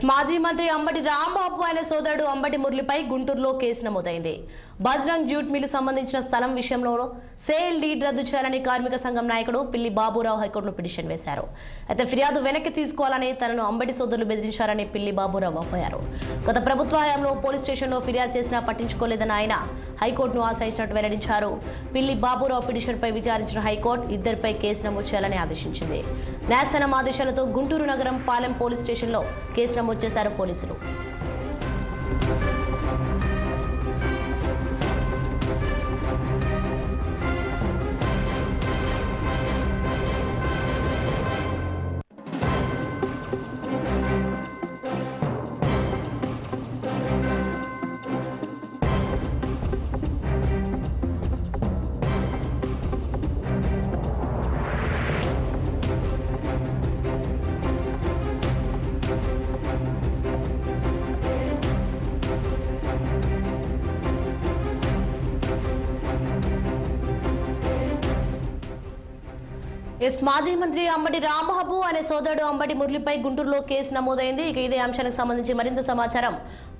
మాజీ మంత్రి అంబటి రాంబాబు ఆయన సోదరుడు అంబటి మురళిపై గుంటూరులో కేసు నమోదైంది. బజరంగ్ జ్యూట్ మిల్లు సంబంధించిన స్థలం విషయంలో సేల్ డీడ్ రద్దు చేయాలని కార్మిక సంఘం నాయకుడు పిల్లి బాబురావు హైకోర్టులో పిటిషన్ వేశారు. అయితే ఫిర్యాదు వెనక్కి తీసుకోవాలని తనను అంబటి సోదరులు బెదిరించారని పిల్లి బాబురావు వాపోయారు. గత ప్రభుత్వ హయాంలో పోలీస్ స్టేషన్లో ఫిర్యాదు చేసినా పట్టించుకోలేదని ఆయన హైకోర్టును ఆశ్రయించినట్టు వెల్లడించారు. పిల్లి బాబురావు పిటిషన్పై విచారించిన హైకోర్టు ఇద్దరిపై కేసు నమోదు చేయాలని ఆదేశించింది. న్యాయస్థానం ఆదేశాలతో గుంటూరు నగరం పాలెం పోలీస్ స్టేషన్లో కేసు నమోదు చేశారు పోలీసులు. మాజీ మంత్రి అంబటి రాంబాబు అనే సోదరుడు అంబటి మురళిపై గుంటూరులో కేసు నమోదైంది. ఇదే అంశానికి సంబంధించి మరింత సమాచారం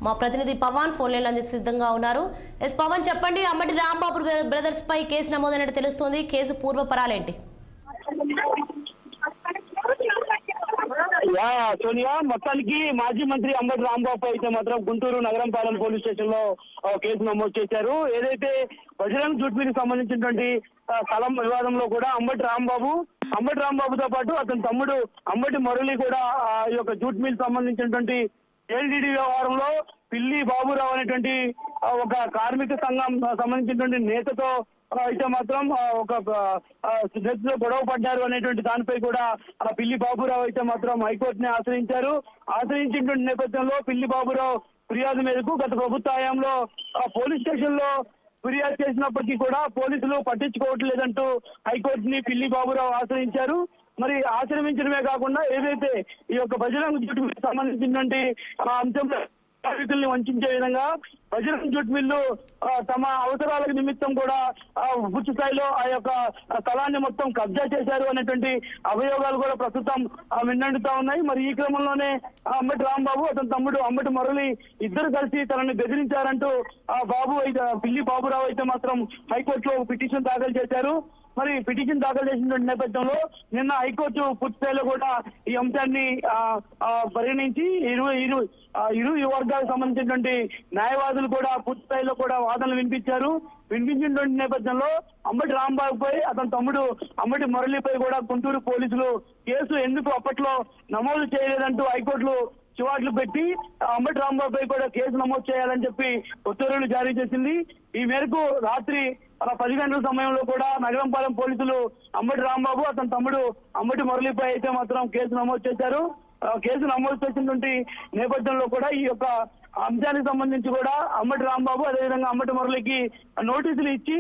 మా ప్రతినిధి పవన్ ఫోన్ లైన్ అందించి సిద్ధంగా ఉన్నారు. పవన్, చెప్పండి, అంబటి రాంబాబు బ్రదర్స్ పై కేసు నమోదైనట్టు తెలుస్తోంది. కేసు పూర్వపరాలేంటి? సోనియా, మొత్తానికి మాజీ మంత్రి అంబటి రాంబాబు అయితే మాత్రం గుంటూరు నగరంపాలెం పోలీస్ స్టేషన్ లో కేసు నమోదు చేశారు. ఏదైతే బజరంగ్ జ్యూట్ మిల్కి సంబంధించినటువంటి స్థలం వివాదంలో కూడా అంబటి రాంబాబుతో పాటు అతని తమ్ముడు అంబటి మురళి కూడా ఈ యొక్క జ్యూట్ మిల్ సంబంధించినటువంటి ఎల్డిడి వ్యవహారంలో పిల్లి బాబురావు అనేటువంటి ఒక కార్మిక సంఘం సంబంధించినటువంటి నేతతో అయితే మాత్రం ఒక నేతతో గొడవ పడ్డారు అనేటువంటి దానిపై కూడా పిల్లి బాబురావు అయితే మాత్రం హైకోర్టుని ఆశ్రయించినటువంటి నేపథ్యంలో పిల్లి బాబురావు ఫిర్యాదు మేరకు గత ప్రభుత్వ హయాంలో పోలీస్ స్టేషన్ లో ఫిర్యాదు చేసినప్పటికీ కూడా పోలీసులు పట్టించుకోవట్లేదంటూ హైకోర్టుని పిల్లి బాబురావు ఆశ్రయించారు. మరి ఆశ్రయించడమే కాకుండా ఏదైతే ఈ యొక్క బజరంగ్ జ్యూట్ మిల్లుకు సంబంధించినటువంటి అంశంలో కార్మికుల్ని వంచే విధంగా బజరంగ్ జ్యూట్ మిల్లు తమ అవసరాలకు నిమిత్తం కూడా పూర్తి స్థాయిలో ఆ యొక్క స్థలాన్ని మొత్తం కబ్జా చేశారు అనేటువంటి అభియోగాలు కూడా ప్రస్తుతం విన్నండుతా ఉన్నాయి. మరి ఈ క్రమంలోనే అంబటి రాంబాబు అతని తమ్ముడు అంబటి మురళి ఇద్దరు కలిసి తనని బెదిరించారంటూ పిల్లి బాబురావు అయితే మాత్రం హైకోర్టులో పిటిషన్ దాఖలు చేశారు. మరి పిటిషన్ దాఖలు చేసినటువంటి నేపథ్యంలో నిన్న హైకోర్టు పూర్తి స్థాయిలో కూడా ఈ అంశాన్ని పరిగణించి ఇరు వర్గాలకు సంబంధించినటువంటి న్యాయవాదులు కూడా పూర్తి స్థాయిలో కూడా వాదనలు వినిపించినటువంటి నేపథ్యంలో అంబటి రాంబాబుపై అతని తమ్ముడు అంబటి మురళిపై కూడా గుంటూరు పోలీసులు కేసు ఎందుకు అప్పట్లో నమోదు చేయలేదంటూ హైకోర్టులో చివాట్లు పెట్టి అంబటి రాంబాబుపై కూడా కేసు నమోదు చేయాలని చెప్పి ఉత్తర్వులు జారీ చేసింది. ఈ మేరకు రాత్రి 10 గంటల సమయంలో కూడా నగరంపాలెం పోలీసులు అంబటి రాంబాబు అతని తమ్ముడు అంబటి మురళిపై అయితే మాత్రం కేసు నమోదు చేశారు. కేసు నమోదు చేసినటువంటి నేపథ్యంలో కూడా ఈ యొక్క అంశానికి సంబంధించి కూడా అంబటి రాంబాబు అదేవిధంగా అంబటి మురళికి నోటీసులు ఇచ్చి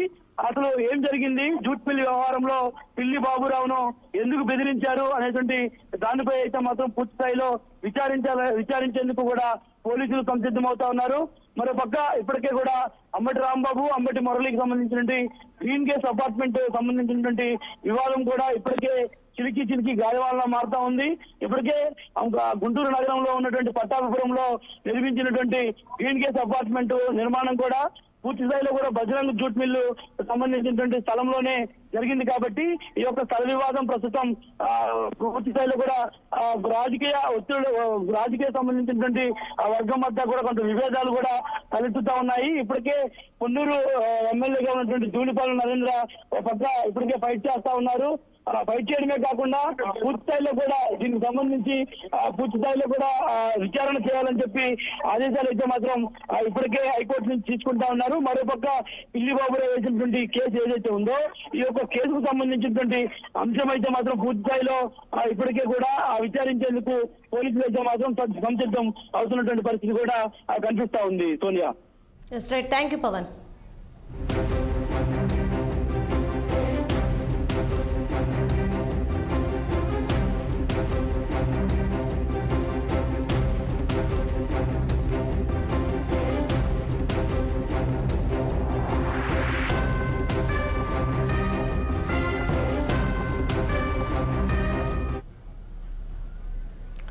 అసలు ఏం జరిగింది, జూట్ మిల్ వ్యవహారంలో పిల్లి బాబురావును ఎందుకు బెదిరించారు అనేటువంటి దానిపై అయితే మాత్రం పూర్తి స్థాయిలో విచారించేందుకు కూడా పోలీసులు సంసిద్ధమవుతా ఉన్నారు. మరో పక్క ఇప్పటికే కూడా అంబటి రాంబాబు అంబటి మురళికి సంబంధించినటువంటి గ్రీన్ గేస్ అపార్ట్మెంట్ సంబంధించినటువంటి వివాదం కూడా ఇప్పటికే చిలికి గాయవాళ్ళ మారుతా ఉంది. ఇప్పటికే గుంటూరు నగరంలో ఉన్నటువంటి పట్టాభిపురంలో నిర్మించినటువంటి గ్రీన్ గేస్ అపార్ట్మెంట్ నిర్మాణం కూడా పూర్తి స్థాయిలో కూడా బజరంగ్ జ్యూట్ మిల్లు సంబంధించినటువంటి స్థలంలోనే జరిగింది. కాబట్టి ఈ యొక్క స్థల వివాదం ప్రస్తుతం పూర్తి స్థాయిలో కూడా రాజకీయ సంబంధించినటువంటి వర్గం మధ్య కూడా కొంత విభేదాలు కూడా తలెత్తుతా ఉన్నాయి. ఇప్పటికే పొన్నూరు ఎమ్మెల్యేగా ఉన్నటువంటి జూలిపాలెం నరేంద్ర పక్క ఇప్పటికే ఫైట్ చేస్తా ఉన్నారు. ఫైట్ చేయడమే కాకుండా పూర్తి స్థాయిలో కూడా దీనికి సంబంధించి పూర్తి స్థాయిలో కూడా విచారణ చేయాలని చెప్పి ఆదేశాలు అయితే మాత్రం ఇప్పటికే హైకోర్టు నుంచి తీసుకుంటా ఉన్నారు. మరోపక్క పిల్లి బాబురావు వేసినటువంటి కేసు ఏదైతే ఉందో ఈ యొక్క కేసుకు సంబంధించినటువంటి అంశం అయితే మాత్రం పూర్తి స్థాయిలో ఇప్పటికే కూడా విచారించేందుకు పోలీసులు అయితే మాత్రం సంసిద్ధం అవుతున్నటువంటి పరిస్థితి కూడా కనిపిస్తా ఉంది. Sonia, thank you Pawan.